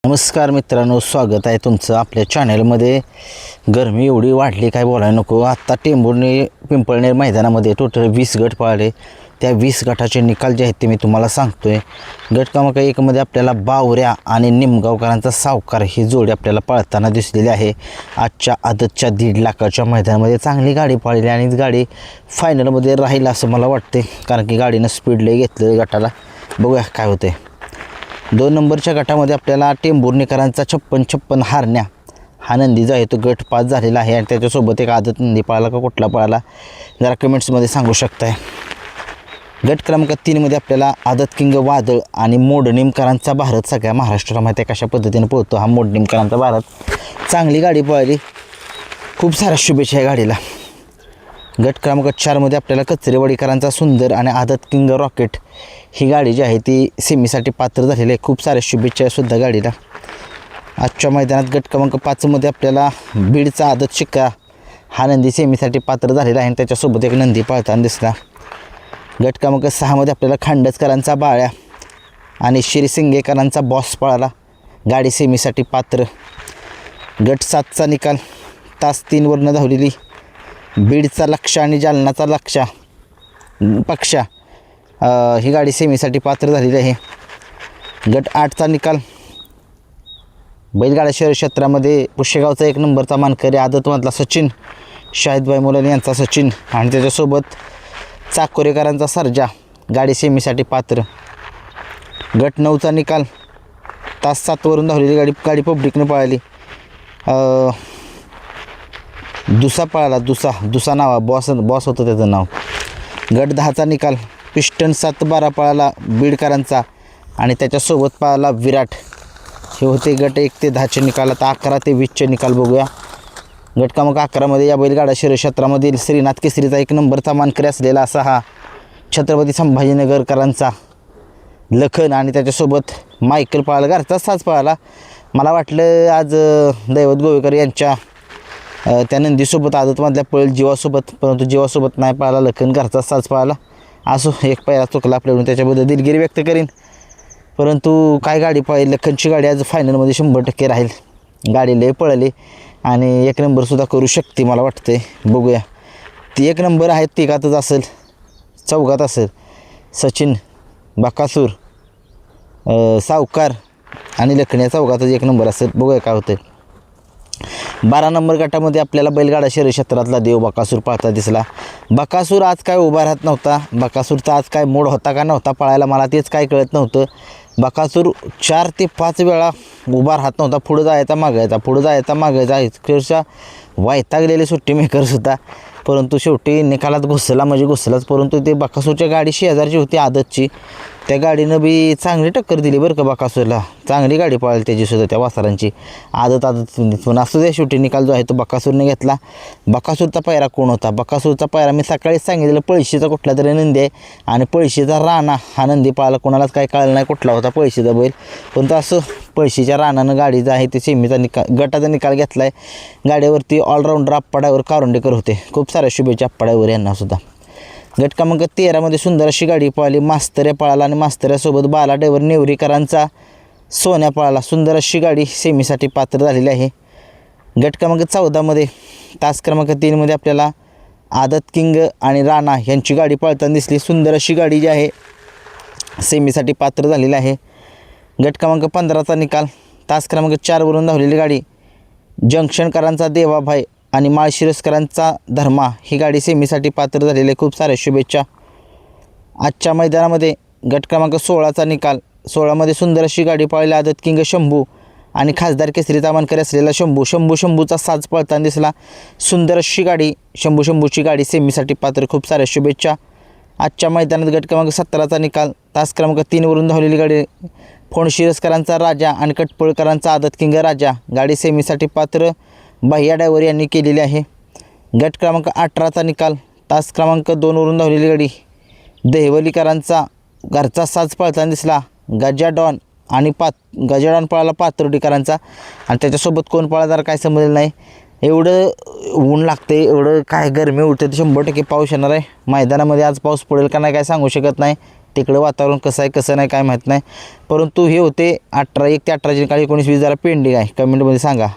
नमस्कार मित्रांनो, स्वागत आहे तुमचं आपल्या चॅनलमध्ये। गरमी एवढी वाढली काय बोलायला नको। आत्ता टेंभुर्णी पिंपळनेर मैदानामध्ये टोटल 20 गट पळाले। त्या 20 गटाचे निकाल जे आहेत ते मी तुम्हाला सांगतोय। गट क्रमांक 1 मध्ये आपल्याला बावऱ्या आणि निमगावकरांचा सावकार ही जोडी आपल्याला पळताना दिसलेली आहे। आजच्या आदतच्या 1.5 लाखाच्या मैदानामध्ये चांगली गाडी पळाली आणि गाडी फायनलमध्ये राहील असं मला वाटते, कारण की गाडीनं स्पीड लय घेतलं गटाला। बघूया काय होते। 2 नंबरच्या गटामध्ये आपल्याला टेंभुर्णीकरांचा 56 हारण्या हा नंदी जो आहे तो गट 5 झालेला आहे आणि त्याच्यासोबत एक आदत नंदी पळाला का कुठला पळाला जरा कमेंट्समध्ये सांगू शकताय। गट क्रमांक 3 मध्ये आपल्याला आदत किंग वादळ आणि मोडणीमकरांचा भारत सगळ्या महाराष्ट्राला माहिती आहे कशा पद्धतीने पळतो हा मोडणीमकरांचा भारत। चांगली गाडी पळाली, खूप साऱ्या शुभेच्छा या गाडीला। गट क्रमांक 4 मध्ये आपल्याला कचरेवाडीकरांचा सुंदर आणि आदत किंग रॉकेट ही गाडी जी आहे ती सेमीसाठी पात्र झालेली आहे। खूप साऱ्या शुभेच्छा सुद्धा गाडीला। आजच्या मैदानात गट क्रमांक 5 मध्ये आपल्याला बीडचा आदत शिक्का हा नंदी सेमीसाठी पात्र झालेला आहे आणि त्याच्यासोबत एक नंदी पळताना दिसला। गट क्रमांक 6 मध्ये आपल्याला खांडसकरांचा बाळ्या आणि शिरसिंगेकरांचा बॉस पळाला, गाडी सेमीसाठी पात्र। गट 7चा निकाल तास 3 वरनं धावलेली बीडचा लक्ष आणि जालनाचा लक्ष पक्षा ही गाडी सेमीसाठी पात्र झालेली आहे। गट 8चा निकाल बैलगाडा शहर क्षेत्रामध्ये पुशेगावचा 1 नंबरचा मानकरी आदतमधला सचिन शाहिदभाई मुलानी यांचा सचिन आणि त्याच्यासोबत चाकोरेकरांचा सर्जा गाडी सेमीसाठी पात्र। गट 9चा निकाल तास 7 वरून धावलेली गाडी पब्लिकनं पळाली। दुसा पळाला, दुसा नावा बॉस होतं त्याचं नाव। गट 10चा निकाल पिस्टन 7-12 पळाला बीडकरांचा आणि त्याच्यासोबत पळाला विराट। हे होते गट 1 ते 10चे निकाल। आता 11 ते 20चे निकाल बघूया। गट क्रमांक 11 मध्ये या बैलगाडा शहर क्षेत्रामधील श्रीनाथ केसरीचा 1 नंबरचा मानकरी असलेला असा हा छत्रपती संभाजीनगरकरांचा लखन आणि त्याच्यासोबत मायकल पळाला, घरचा साज पळाला। मला वाटलं आज दैवत गोवेकर यांच्या त्या नंदीसोबत आदतमधल्या पळेल जीवासोबत, परंतु जीवासोबत नाही पळाला, लखन घरचा साज पळाला। असो, एक पायरा चुकला आपल्याकडून, त्याच्याबद्दल दिलगिरी व्यक्त करीन। परंतु काय गाडी पळाली, लखनची गाडी आज फायनलमध्ये 100% राहील। गाडी लय पळाली आणि 1 नंबरसुद्धा करू शकते मला वाटते। बघूया, ती 1 नंबर आहे तिघातच असेल, चौघात असेल, सचिन, बकासूर, सावकार आणि लखन या चौघातच 1 नंबर असेल। बघूया काय होतं। 12 नंबर गटामध्ये आपल्याला बैलगाडा शहर क्षेत्रातला देव बकासूर पळता दिसला। बकासूर आज काय उभा राहत नव्हता, बकासूरचा आज काय मूड होता का नव्हता पळायला मला तेच काय कळत नव्हतं। बकासूर 4 ते 5 वेळा उभा राहत नव्हता, पुढं जायचा मागायचा, पुढं जायचा मागायचा, अक्षरशः वैतागलेले सुट्टी मेकरसुद्धा। परंतु शेवटी निकालात घुसला म्हणजे घुसलाच। परंतु ते बकासूरच्या गाडी शेजारची होती आदतची, त्या गाडीनं बी चांगली टक्कर दिली बरं का बकासूरला। चांगली गाडी पळाली त्याचीसुद्धा त्या वासरांची आदत पण असू द्या, शेवटी निकाल जो आहे तो बकासूरने घेतला। बकासूरचा पायरा कोण होता? बकासूरचा पायरा मी सकाळीच सांगितलेलं पळशीचा कुठला तरी नंदी आहे आणि पळशीचा राणा हा नंदी पळाला। कोणालाच काय कळलं नाही कुठला होता पळशीचा बैल, पण असं पळशीच्या राणानं गाडी जी आहे ती सेमीचा गटाचा निकाल घेतला आहे। गाडीवरती ऑलराऊंडर आप्पाड्यावर कारुंडेकर होते। खूप साऱ्या शुभेच्छा आप्पाड्यावर यांनासुद्धा। गट क्रमांक 13 मध्ये सुंदर अशी गाडी पळाली, मास्तऱ्या पळाला आणि मास्तऱ्यासोबत बाला ड्रायव्हर नेवरीकरांचा सोन्या पळाला। सुंदर अशी गाडी सेमीसाठी पात्र झालेली आहे। गट क्रमांक 14 मध्ये तास क्रमांक 3 मध्ये आपल्याला आदत किंग आणि राणा यांची गाडी पळताना दिसली। सुंदर अशी गाडी जी आहे सेमीसाठी पात्र झालेली आहे। गट क्रमांक 15चा निकाल तास क्रमांक 4 वरून धावलेली गाडी जंक्शनकरांचा देवाभाई आणि माळशिरसकरांचा धर्मा ही गाडी सेमीसाठी पात्र झालेली आहे। खूप साऱ्या शुभेच्छा। आजच्या मैदानामध्ये गट क्रमांक 16चा निकाल 16 मध्ये सुंदर अशी गाडी पळाली आदत किंग शंभू आणि खासदार केसरीचा मानकरी असलेला शंभूचा साज पळताना दिसला। सुंदर अशी गाडी शंभूची गाडी सेमीसाठी पात्र। खूप साऱ्या शुभेच्छा। आजच्या मैदानात गट क्रमांक 17चा निकाल तास क्रमांक 3 वरून धावलेली गाडी फोणशिरसकरांचा राजा आणि कटपळकरांचा आदत किंग राजा गाडी सेमीसाठी पात्र भैया ड्रायव्हर यांनी केलेली आहे। गट क्रमांक 18चा निकाल तास क्रमांक 2 वरून धावलेली गाडी देहवलीकरांचा घरचा साज पळताना दिसला। गजाडॉन आणि गजाडॉन पळाला पातर्डीकरांचा आणि त्याच्यासोबत कोण पळाला जरा काय समजलं नाही। एवढं ऊन लागते, एवढं काय गरमी उडते, 100% पाऊस येणार आहे मैदानामध्ये। आज पाऊस पडेल का नाही काय सांगू शकत नाही। तिकडं वातावरण कसं आहे कसं नाही काय माहीत नाही, परंतु हे होते 1 ते 18 निकाल 19-20 जरा पेंडिंग आहे. कमेंटमध्ये सांगा.